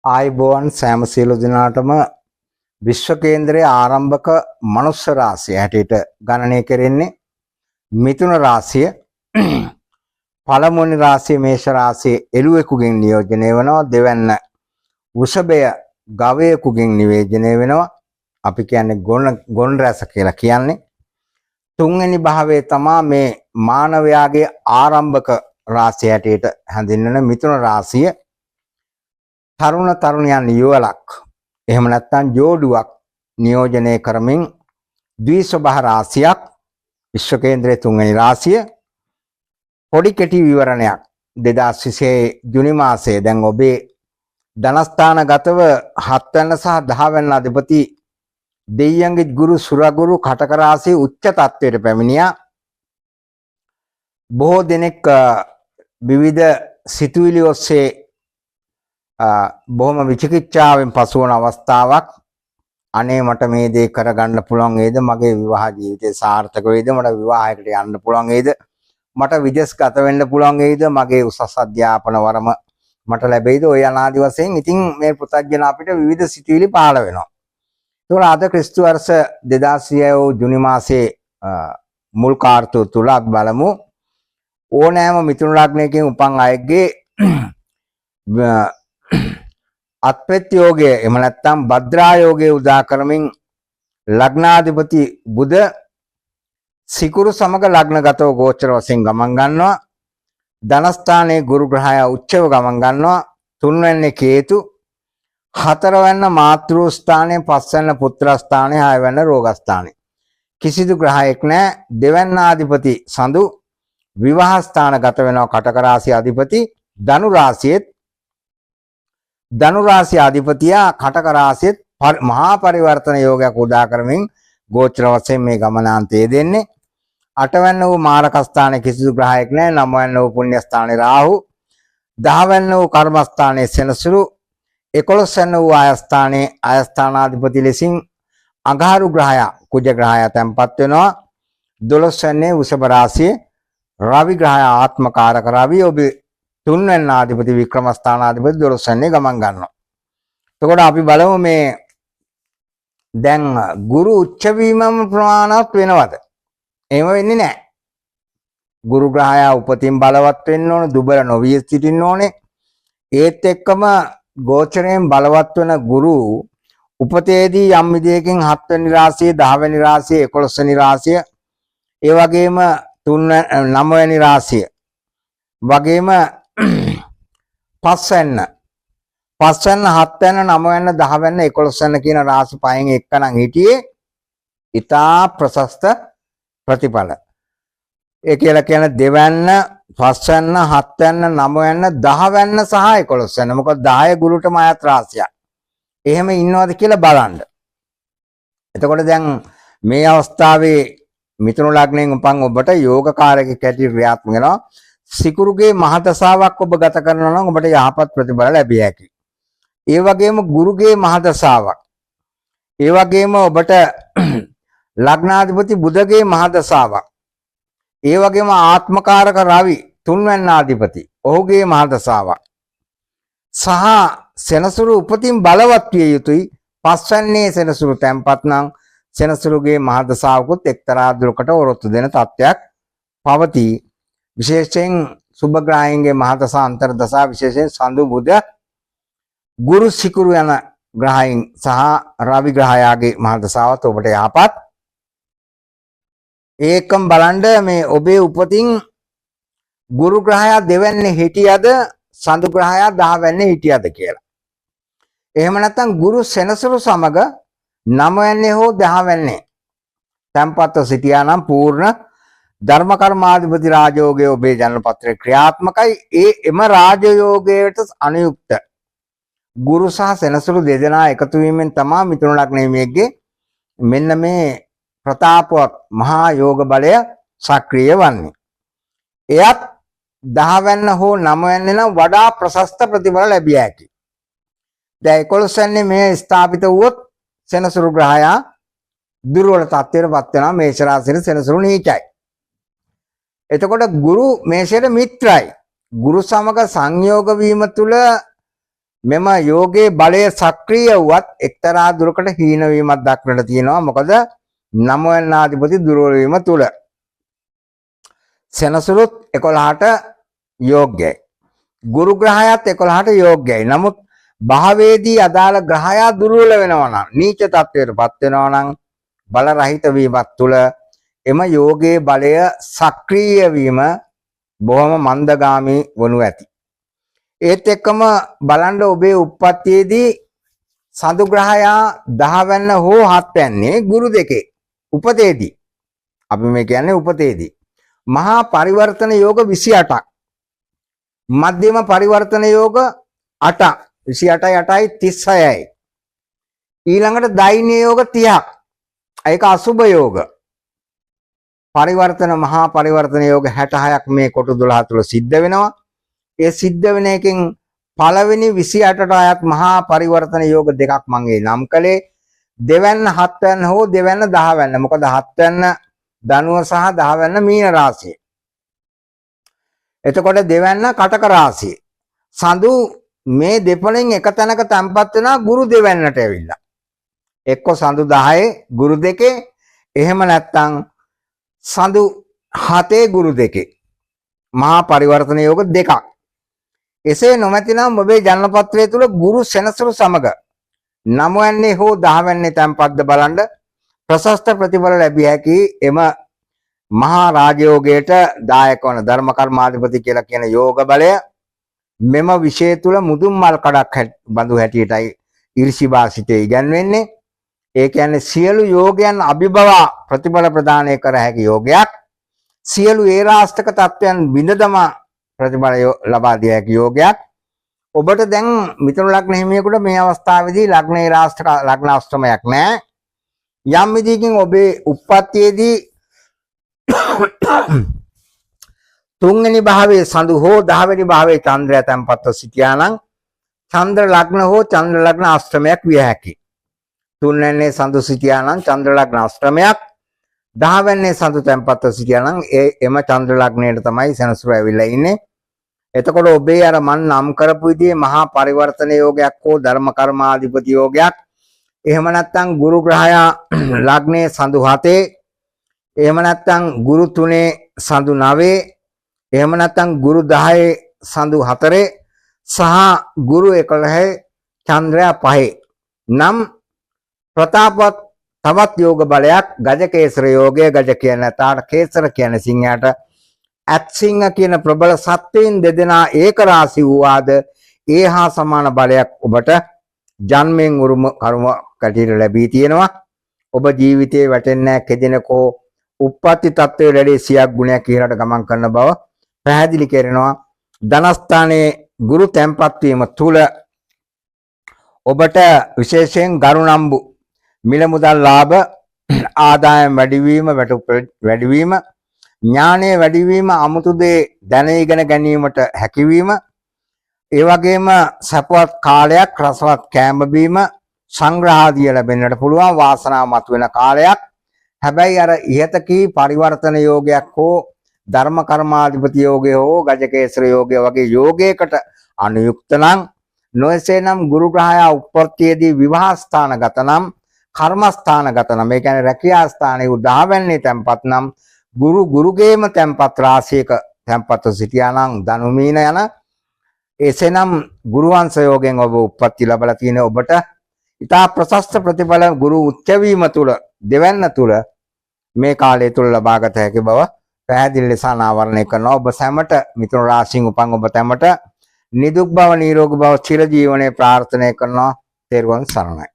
ආයිබෝවන් සෑම සියලු දෙනාටම විශ්ව කේන්ද්‍රයේ ආරම්භක මනුෂ්‍ය රාශිය හැටියට ගණනය කෙරෙන්නේ මිථුන රාශිය. පළමුවන රාශිය මේෂ රාශිය එළුවෙකුගෙන් නියෝජනය වෙනවා. දෙවැන්න වෘෂභය ගවයෙකුගෙන් නියෝජනය වෙනවා. අපි කියන්නේ ගොන් රැස කියලා කියන්නේ. තුන්වෙනි භාවයේ තමා මේ මානවයාගේ ආරම්භක රාශිය හැටියට හැඳින්වෙන මිථුන රාශිය. තරුණ තරුණියන් යුවලක් එහෙම නැත්නම් ජෝඩුවක් නියෝජනය කරමින් ද්විස්වභාව රාශියක් විශ්ව කේන්ද්‍රයේ තුන්වෙනි රාශිය. පොඩි කෙටි විවරණයක් 2026 ජුනි මාසයේ දැන් ඔබේ ධනස්ථානගතව 7 වෙනි සහ 10 වෙනි අධිපති දෙයියන්ගේ ගුරු සුරගුරු කටක රාශියේ උච්ච තත්වයට පැමිණියා. බොහෝ දෙනෙක් විවිධ සිතුවිලි ඔස්සේ බොහොම විචිකිච්ඡාවෙන් පසු වන අවස්ථාවක්. අනේ මට මේ දේ කරගන්න පුළුවන් වේද? මගේ විවාහ ජීවිතය සාර්ථක වේද? මට විවාහයකට යන්න පුළුවන් වේද? මට විදේශගත වෙන්න පුළුවන් වේද? මගේ උසස් අධ්‍යාපන වරම මට ලැබෙයිද? ඔය අනාදි වශයෙන් ඉතින් මේ පුතග්ජන අපිට විවිධ සිතුවිලි පහළ වෙනවා. ඒතකොට අද ක්‍රිස්තු වර්ෂ 2009 ජුනි මාසයේ මුල් කාර්තුව තුල අපි බලමු ඕනෑම මිථුන ලග්නයකින් උපන් අයගේ අත්පෙත් යෝගය එහෙම නැත්නම් භද්‍රා යෝගය උදා කරමින් ලග්නාධිපති බුධ සිකුරු සමග ලග්නගතව ගෝචර වශයෙන් ගමන් ගන්නවා. ධනස්ථානයේ ගුරු ග්‍රහය උච්චව ගමන් ගන්නවා. තුන්වැන්නේ කේතු, හතරවැන්න මාතෘ ස්ථානයේ, පස්වැන්න පුත්‍ර ස්ථානයේ, හයවැන්න රෝග ස්ථානයේ. කිසිදු ග්‍රහයක් නැහැ. දෙවැන්නාධිපති සඳු විවාහ ස්ථානගත වෙනවා. කටක රාශිය අධිපති ධනු රාශියෙත් ධනු රාශිය අධිපතියා කටක රාශියෙත් මහා පරිවර්තන යෝගයක් උදා කරමින් ගෝචර වශයෙන් මේ ගමනාන්තයේ දෙන්නේ. අටවැන්න වූ මාරක ස්ථානයේ කිසිදු ග්‍රහයක් නැහැ. නවවැන්න වූ පුණ්‍ය ස්ථානයේ රාහු, දහවැන්න වූ කර්ම ස්ථානයේ සෙනසුරු, 11වැන්න වූ ආය ස්ථානයේ ආය ස්ථානාධිපති ලෙසින් අඟහරු ග්‍රහය කුජ ග්‍රහය තැන්පත් වෙනවා. 12වැන්නේ වෘෂභ රාශියේ රවි ග්‍රහය ආත්මකාරක රවි ඔබේ තුන්වැන්න ආධිපති වික්‍රම ස්ථානාධිපති 12වැන්නේ ගමන් ගන්නවා. එතකොට අපි බලමු මේ දැන් ගුරු උච්ච වීමම ප්‍රමාණවත් වෙනවද? එහෙම වෙන්නේ නැහැ. ගුරු ග්‍රහය උපතින් බලවත් වෙන්න ඕන, දුබල නොවිය සිටින්න ඕනේ. ඒත් එක්කම ගෝචරයෙන් බලවත් වෙන ගුරු උපතේදී යම් විදියකින් 7 වෙනි රාශිය, 10 වෙනි රාශිය, 11 වෙනි රාශිය, ඒ වගේම 9 වෙනි රාශිය වගේම පස්වැන්න, 7වැන්න, 9වැන්න, 10වැන්න, 11වැන්න කියන රාශි පහෙන් එක්කනම් හිටියේ ඉතා ප්‍රශස්ත ප්‍රතිඵල. ඒ කියලා කියන දෙවැන්න, පස්වැන්න, 7වැන්න, 9වැන්න, 10වැන්න සහ 11වැන්න. මොකද 10 ගුරුටම අයත් රාශියක්. එහෙම ඉන්නවද කියලා බලන්න. එතකොට දැන් මේ අවස්ථාවේ මිථුන ලග්නයෙන් උපන් ඔබට යෝගකාරකෙක් හැටියට ක්‍රියාත්මක වෙනවා. සිකුරුගේ මහදසාවක් ඔබ ගත කරනවා නම් ඔබට යහපත් ප්‍රතිඵල ලැබිය හැකියි. ඒ වගේම ගුරුගේ මහදසාවක්, ඒ වගේම ඔබට ලග්නාධිපති බුධගේ මහදසාවක්, ඒ වගේම ආත්මකාරක රවි තුන්වැන්න ආධිපති ඔහුගේ මහදසාවක් සහ සෙනසුරු උපතින් බලවත් විය යුතුයි. පස්වැන්නේ සෙනසුරු තැන්පත් නම් සෙනසුරුගේ මහදසාවකුත් එක්තරා දුරකට ඔරොත්තු දෙන තත්ත්වයක් පවතී. විශේෂයෙන් සුභ ග්‍රහයන්ගේ මහදසා අන්තර්දසා, විශේෂයෙන් සඳු බුධ ගුරු සිකුරු යන ග්‍රහයන් සහ රවි ග්‍රහයාගේ මහදසාවත් ඔබට යහපත්. ඒකම බලන්න මේ ඔබේ උපතින් ගුරු ග්‍රහයා දෙවැන්නේ හිටියද, සඳු ග්‍රහයා 10වැන්නේ හිටියද කියලා. එහෙම නැත්නම් ගුරු සෙනසුරු සමග 9වැන්නේ හෝ 10වැන්නේ තැන්පත්ව සිටියා නම් පූර්ණ ධර්ම කර්මාධිපති රාජයෝගයේ ඔබේ ජනන පත්‍රයේ ක්‍රියාත්මකයි. එම රාජයෝගයට අනුයුක්ත ගුරු සහ සෙනසුරු දෙදෙනා එකතු වීමෙන් තමයි මිථුන ලග්නයේ මෙන්න මේ ප්‍රතාපවත් මහා යෝග බලය සක්‍රිය වන්නේ. එයත් 10වැන්න හෝ 9වැන්න නම් වඩා ප්‍රශස්ත ප්‍රතිඵල ලැබිය හැකියි. දැන් 11වැන්නේ මේ ස්ථාපිත වුවොත් සෙනසුරු ග්‍රහයා දුර්වල තත්ත්වයකටපත් වෙනවා. මේෂ රාශියේ සෙනසුරු නීචයි. එතකොට ගුරු මේෂයට මිත්‍රයි. ගුරු සමග සංයෝග වීම තුල මෙම යෝගයේ බලය සක්‍රිය වුවත් එක්තරා දුරකට හීන වීමක් දක්නට තියෙනවා. මොකද නමවන්නාධිපති දුර්වල වීම තුල සෙනසුරුත් 11ට යෝග්‍යයි. ගුරු ග්‍රහයත් 11ට යෝග්‍යයි. නමුත් භාවයේදී අදාළ ග්‍රහයා දුර්වල වෙනවා නම් නීච තත්ත්වයටපත් වෙනවා නම් බල රහිත වීමත් තුල එම යෝගයේ බලය සක්‍රීය වීම බොහොම මන්දගාමී වනු ඇති. ඒත් එක්කම බලන්න ඔබේ උප්පත්තියේදී සඳු ග්‍රහයා 10 වැන්න හෝ 7 වැන්නේ ගුරු දෙකේ උපතේදී. අපි මේ කියන්නේ උපතේදී. මහා පරිවර්තන යෝග 28ක්. මධ්‍යම පරිවර්තන යෝග 8ක්. 28යි 8යි 36යි. ඊළඟට දෛන්‍ය යෝග 30ක්. ඒක අසුභ යෝග. පරිවර්තන මහා පරිවර්තන යෝග 66ක් මේ කොටු 12 තුල සිද්ධ වෙනවා. ඒ සිද්ධ වෙන එකෙන් පළවෙනි 28ට අයත් මහා පරිවර්තන යෝග දෙකක් මම නම් කළේ. දෙවැන්න 7 වැන්න හෝ දෙවැන්න 10 වැන්න. මොකද 7 වැන්න ධනුව සහ 10 වැන්න මීන රාශිය. එතකොට දෙවැන්න කටක රාශිය. සඳු මේ දෙපළෙන් එක තැනක තැම්පත් වෙනා ගුරු දෙවැන්නට ඇවිල්ලා. එක්ක සඳු 10 ගුරු දෙකේ, එහෙම නැත්නම් සඳු 7 ගුරු දෙකේ. මහා පරිවර්තන යෝග දෙකක්. එසේ නොමැතිනම් ඔබේ ජන්මපත්‍රය තුල ගුරු සෙනසුරු සමග 9 වැන්නේ හෝ 10 වැන්නේ තැන්පත්ද බලන්න ප්‍රශස්ත ප්‍රතිඵල ලැබිය හැකි. එම මහා රාජයෝගයට දායක වන ධර්ම කර්මාධිපති කියලා කියන යෝග බලය මෙම විෂය තුල මුදුන් මල් කඩක් බඳු හැටියටයි ඍෂි වාසිතේ ඉගන්වෙන්නේ. ඒ කියන්නේ සියලු යෝගයන් අභිබවා ප්‍රතිඵල ප්‍රදානය කර හැකි යෝගයක්. සියලු ඒරාෂ්ටක තත්වයන් බිඳදම ප්‍රතිඵල ලබා දිය හැකි යෝගයක්. ඔබට දැන් මිථුන ලග්න හිමියෙකුට මේ අවස්ථාවේදී ලග්න ඒරාෂ්ටක ලග්න අෂ්ටමයක් නැහැ. යම් විදිහකින් ඔබේ උප්පත්තියේදී තුන්වෙනි භාවයේ සඳු හෝ 10 වෙනි භාවයේ චන්ද්‍රය තැන්පත්ව සිටියා නම් චන්ද්‍ර ලග්න හෝ චන්ද්‍ර ලග්න අෂ්ටමයක් විය හැකියි. තුන්වැන්නේ සඳු සිටියා නම් චන්ද්‍ර ලග්න අෂ්ටමයක්, 10 වැන්නේ සඳු තැන්පත්ව සිටියා නම් එම චන්ද්‍ර ලග්නයට තමයි සෙනසුරු ඇවිල්ලා ඉන්නේ. එතකොට ඔබේ අර මන් නම් කරපු විදිහේ මහා පරිවර්තන යෝගයක් හෝ ධර්ම කර්මාධිපති යෝගයක්, එහෙම නැත්නම් ගුරු ග්‍රහයා ලග්නේ සඳු 7, එහෙම නැත්නම් ගුරු 3 සඳු 9, එහෙම නැත්නම් ගුරු 10 සඳු 4 සහ ගුරු 11 චන්ද්‍රයා 5 නම් ප්‍රතාපවත් තවත් යෝග බලයක් ගජකේසර යෝගය. ගජ කියන තාට කේසර කියන සිංහයට අත්සිංහ කියන ප්‍රබල සත්වයින් දෙදෙනා ඒක රාශි වූවාද ඒ හා සමාන බලයක් ඔබට ජන්මයෙන් උරුම කර්ම කටියට ලැබී තියෙනවා. ඔබ ජීවිතේ වැටෙන්නේ කෙදිනකෝ උප්පත්ති තත්ත්වයේ වැඩි සියක් ගුණයක් ඉහළට ගමන් කරන බව පැහැදිලි කරනවා. ධනස්ථානයේ ගුරු තැන්පත් වීම තුල ඔබට විශේෂයෙන් ගරුණම්බු මිල මුදල් ලාභ ආදායම් වැඩිවීම, වැටුප් වැඩිවීම, ඥානයේ වැඩිවීම, අමුතු දේ දැන ඉගෙන ගැනීමට හැකියවීම, ඒ වගේම සපවත් කාලයක්, රසවත් කෑම බීම, සංග්‍රහාදිය ලැබෙන්නට පුළුවන් වාසනාව මතුවෙන කාලයක්. හැබැයි අර ඉහත කී පරිවර්තන යෝගයක් හෝ ධර්ම කර්මාධිපති යෝගය හෝ ගජකේසර යෝගය වගේ යෝගයකට අනුයුක්ත නම් නොයසේනම් ගුරු ග්‍රහයා උප්පත්තියේදී විවාහ ස්ථානගත නම්, කර්මස්ථානගත නම්, ඒ කියන්නේ රැකියා ස්ථානයේ 10 වැන්නේ තැන්පත් නම්, ගුරුගේම තැන්පත් රාශියක තැන්පත්ව සිටියා නම් ධනුමීන යන එසේනම් ගුරු වංශ යෝගයෙන් ඔබ උප්පත්ති ලැබලා තියෙන ඔබට ඉතා ප්‍රශස්ත ප්‍රතිඵල ගුරු උච්ච වීම තුල දෙවැන්න තුල මේ කාලය තුල ලබාගත හැකි බව පැහැදිලි ලෙස අනාවරණය කරනවා. ඔබ සැමට මිථුන රාශියෙන් උපන් ඔබ සැමට නිදුක් බව, නිරෝගී බව, චිර ජීවනයේ ප්‍රාර්ථනා කරනවා. තෙරුවන් සරණයි.